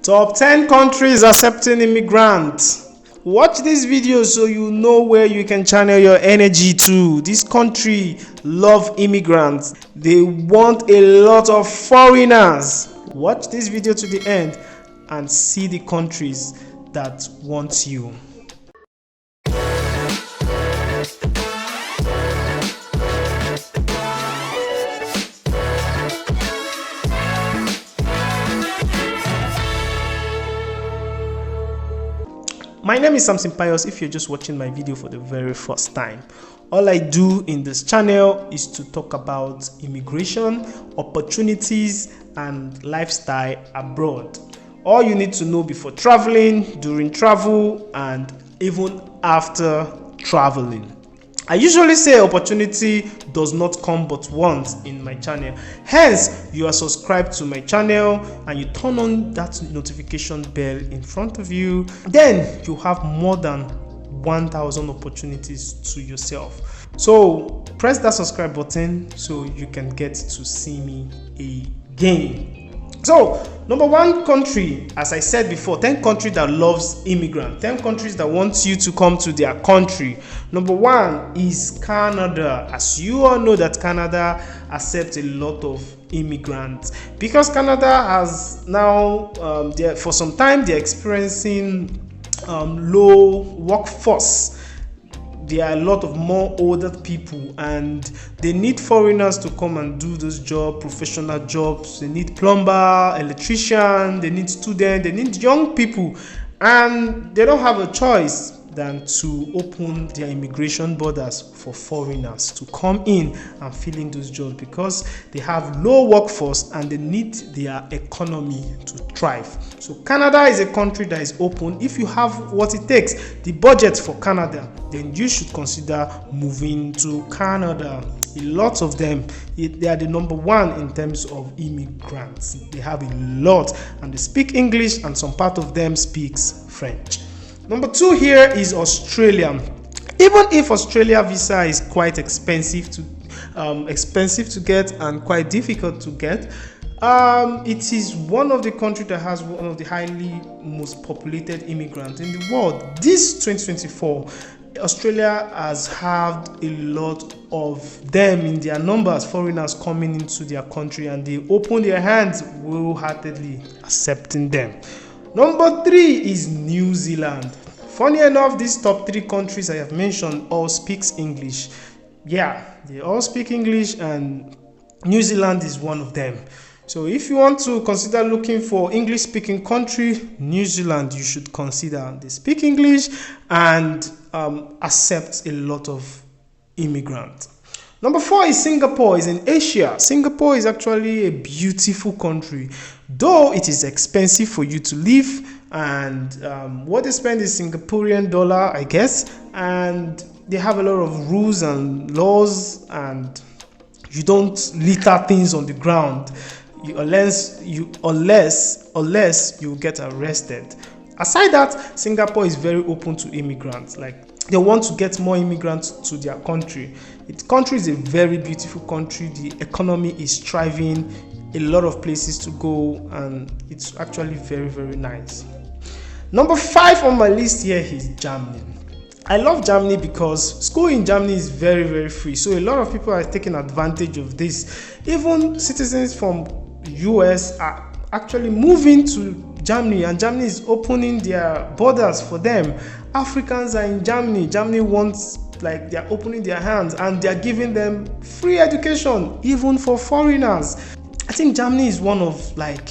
Top 10 countries accepting immigrants. Watch this video so you know where you can channel your energy to. This country love immigrants. They want a lot of foreigners. Watch this video to the end and see the countries that want you. My name is Samson Pius. If you're just watching my video for the very first time, all I do in this channel is to talk about immigration, opportunities, and lifestyle abroad. All you need to know before traveling, during travel, and even after traveling. I usually say opportunity does not come but once in my channel. Hence, you are subscribed to my channel and you turn on that notification bell in front of you. Then you have more than 1,000 opportunities to yourself. So press that subscribe button so you can get to see me again. So, number one country, as I said before, 10 countries that loves immigrants, 10 countries that wants you to come to their country. Number one is Canada. As you all know that Canada accepts a lot of immigrants because Canada has now, for some time, they're experiencing low workforce. There are a lot of more older people and they need foreigners to come and do those jobs, professional jobs. They need plumber, electrician, they need students, they need young people, and they don't have a choice than to open their immigration borders for foreigners to come in and fill in those jobs because they have low workforce and they need their economy to thrive. So Canada is a country that is open. If you have what it takes, the budget for Canada, then you should consider moving to Canada. A lot of them, they are the number one in terms of immigrants. They have a lot and they speak English and some part of them speaks French. Number two here is Australia. Even if Australia visa is quite expensive to get and quite difficult to get, it is one of the countries that has one of the highly most populated immigrants in the world. This 2024, Australia has had a lot of them in their numbers, foreigners coming into their country, and they open their hands wholeheartedly accepting them. Number three is New Zealand. Funny enough, these top three countries I have mentioned all speaks English. Yeah, they all speak English and New Zealand is one of them. So if you want to consider looking for English speaking country, New Zealand you should consider. They speak English and accept a lot of immigrants. Number four is Singapore. It's in Asia. Singapore is actually a beautiful country, though it is expensive for you to live, and what they spend is Singaporean dollar, I guess, and they have a lot of rules and laws, and you don't litter things on the ground unless you get arrested. Aside that, Singapore is very open to immigrants. Like, they want to get more immigrants to their country. The country is a very beautiful country. The economy is thriving, a lot of places to go, and it's actually very, very nice. Number five on my list here is Germany. I love Germany because school in Germany is very, very free. So a lot of people are taking advantage of this. Even citizens from US are actually moving to Germany, and Germany is opening their borders for them. Africans are in Germany. Germany wants, like, they're opening their hands and they're giving them free education, even for foreigners. I think Germany is one of, like,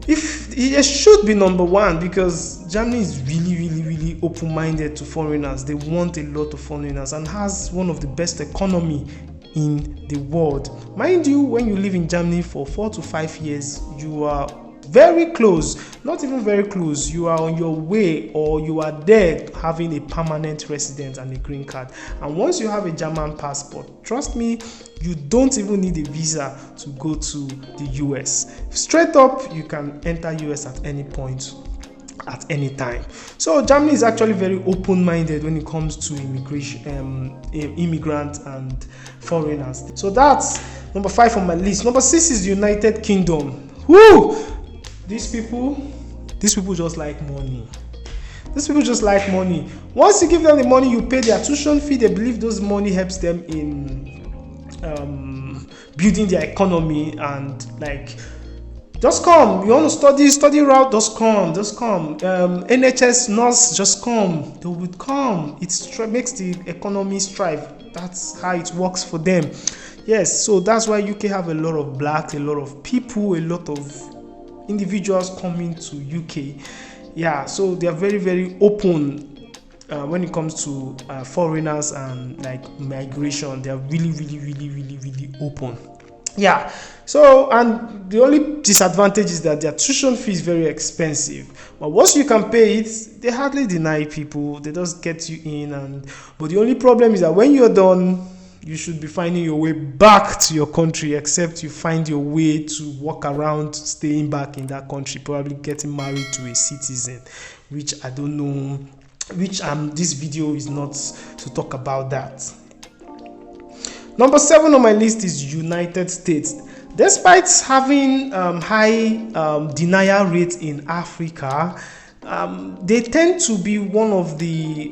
if it should be number one, because Germany is really, really, really open-minded to foreigners. They want a lot of foreigners and has one of the best economy in the world. Mind you, when you live in Germany for 4 to 5 years, you are very close, not even very close, you are on your way, or you are there having a permanent residence and a green card. And once you have a German passport, trust me, you don't even need a visa to go to the US. Straight up, you can enter US at any point, at any time. So Germany is actually very open-minded when it comes to immigration, immigrants and foreigners. So that's number 5 on my list. Number 6 is the United Kingdom. Woo! these people just like money. These people just like money. Once you give them the money, you pay their tuition fee, they believe those money helps them in building their economy, and like, just come. You want to study route, just come. NHS nurse, just come. They would come. It makes the economy strive. That's how it works for them. Yes, so that's why UK have a lot of blacks, a lot of people, a lot of individuals coming to UK. Yeah, so they are very, very open when it comes to foreigners and like migration. They are really, really, really, really, really open. Yeah, so, and the only disadvantage is that their tuition fee is very expensive, but once you can pay it, they hardly deny people. They just get you in, but the only problem is that when you're done, you should be finding your way back to your country, except you find your way to walk around staying back in that country, probably getting married to a citizen, which I don't know, which this video is not to talk about that. Number 7 on my list is United States. Despite having high denial rates in Africa, they tend to be one of the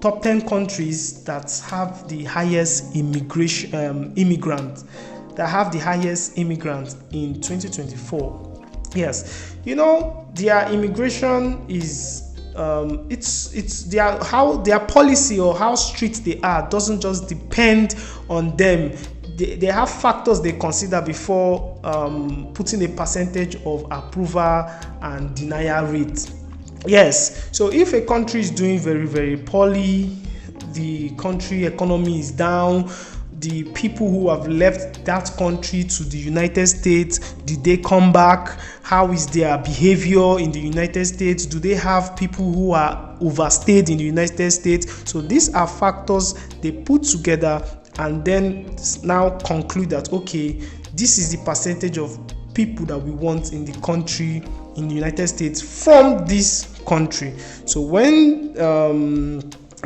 top 10 countries that have the highest immigrants in 2024. Yes, you know, their immigration is it's their policy, or how strict they are, doesn't just depend on them. They have factors they consider before putting a percentage of approval and denial rate. Yes, so if a country is doing very, very poorly, the country economy is down, the people who have left that country to the United States, did they come back? How is their behavior in the United States? Do they have people who are overstayed in the United States? So these are factors they put together and then now conclude that, okay, this is the percentage of people that we want in the country, in the United States, from this country. So when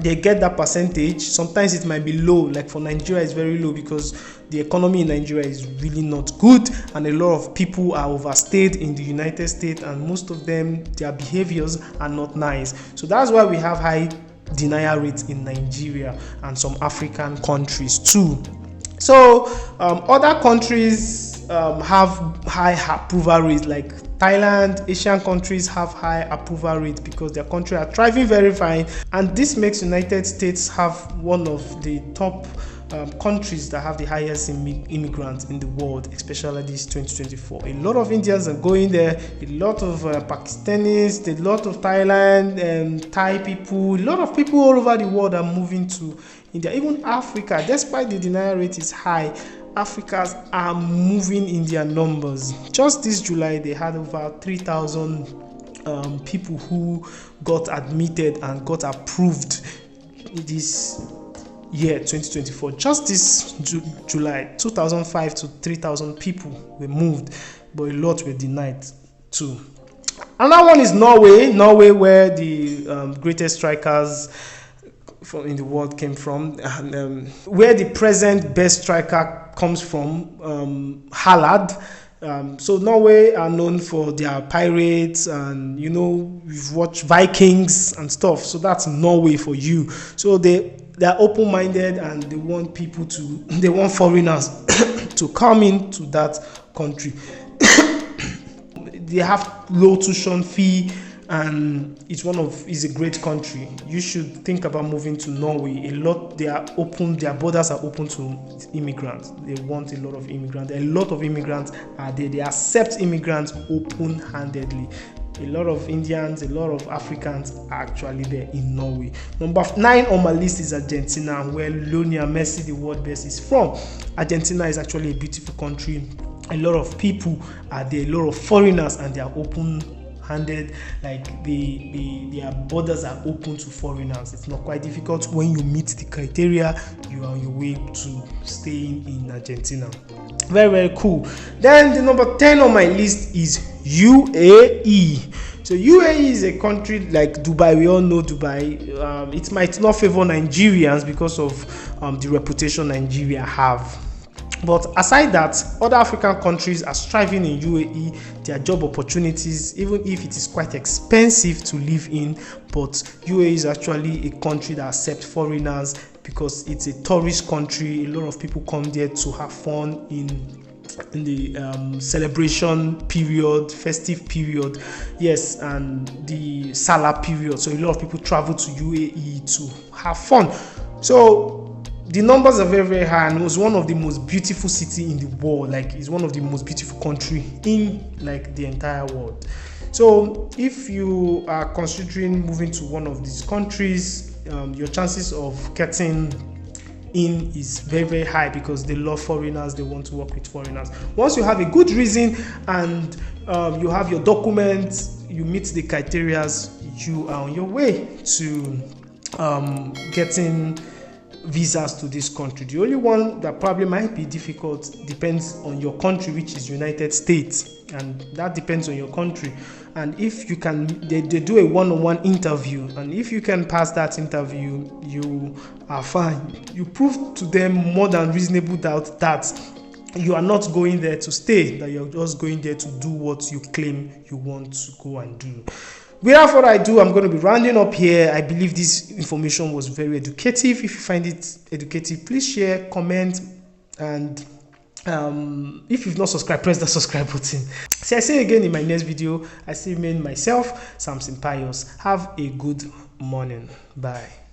they get that percentage, sometimes it might be low. Like for Nigeria, it's very low because the economy in Nigeria is really not good, and a lot of people are overstayed in the United States, and most of them, their behaviors are not nice. So that's why we have high denial rates in Nigeria and some African countries too. So other countries have high approval rates, like Thailand. Asian countries have high approval rates because their country are thriving very fine, and this makes United States have one of the top countries that have the highest immigrants in the world, especially this 2024. A lot of Indians are going there, a lot of Pakistanis, a lot of Thailand, Thai people, a lot of people all over the world are moving to India. Even Africa, despite the denial rate is high, Africans are moving in their numbers. Just this July, they had over 3,000 people who got admitted and got approved this year 2024. Just this July, 2,005 to 3,000 people were moved, but a lot were denied too. Another one is Norway, where the greatest strikers in the world came from, and where the present best striker comes from, Haaland. So Norway are known for their pirates, and you know, we've watched Vikings and stuff. So that's Norway for you. So they are open-minded, and they want they want foreigners to come into that country. They have low tuition fee, and it's a great country. You should think about moving to Norway. Their borders are open to immigrants. They want a lot of immigrants. A lot of immigrants are there. They accept immigrants open-handedly. A lot of Indians, a lot of Africans are actually there in Norway. Number 9 on my list is Argentina, where Lionel Messi, the world best, is from. Argentina is actually a beautiful country. A lot of people are there, a lot of foreigners, and they are open-handed. Like their borders are open to foreigners. It's not quite difficult. When you meet the criteria, you are on your way to staying in Argentina. Very, very cool. Then the number 10 on my list is UAE. So UAE is a country like Dubai. We all know Dubai. It might not favor Nigerians because of the reputation Nigeria have. But aside that, other African countries are striving in UAE, their job opportunities, even if it is quite expensive to live in. But UAE is actually a country that accepts foreigners because it's a tourist country. A lot of people come there to have fun in the celebration period, festive period, yes, and the Salah period. So a lot of people travel to UAE to have fun. So the numbers are very, very high, and it was one of the most beautiful city in the world. Like, it's one of the most beautiful country in like the entire world. So if you are considering moving to one of these countries, your chances of getting in is very, very high because they love foreigners. They want to work with foreigners. Once you have a good reason and you have your documents, you meet the criteria, you are on your way to getting visas to this country. The only one that probably might be difficult depends on your country, which is United States, and that depends on your country. And if you can, they do a one-on-one interview, and if you can pass that interview, you are fine. You prove to them more than reasonable doubt that you are not going there to stay, that you're just going there to do what you claim you want to go and do. Without further ado, I'm going to be rounding up here. I believe this information was very educative. If you find it educative, please share, comment, and if you've not subscribed, press the subscribe button. See, I see you again in my next video. I see remain myself, Samson Pius. Have a good morning. Bye.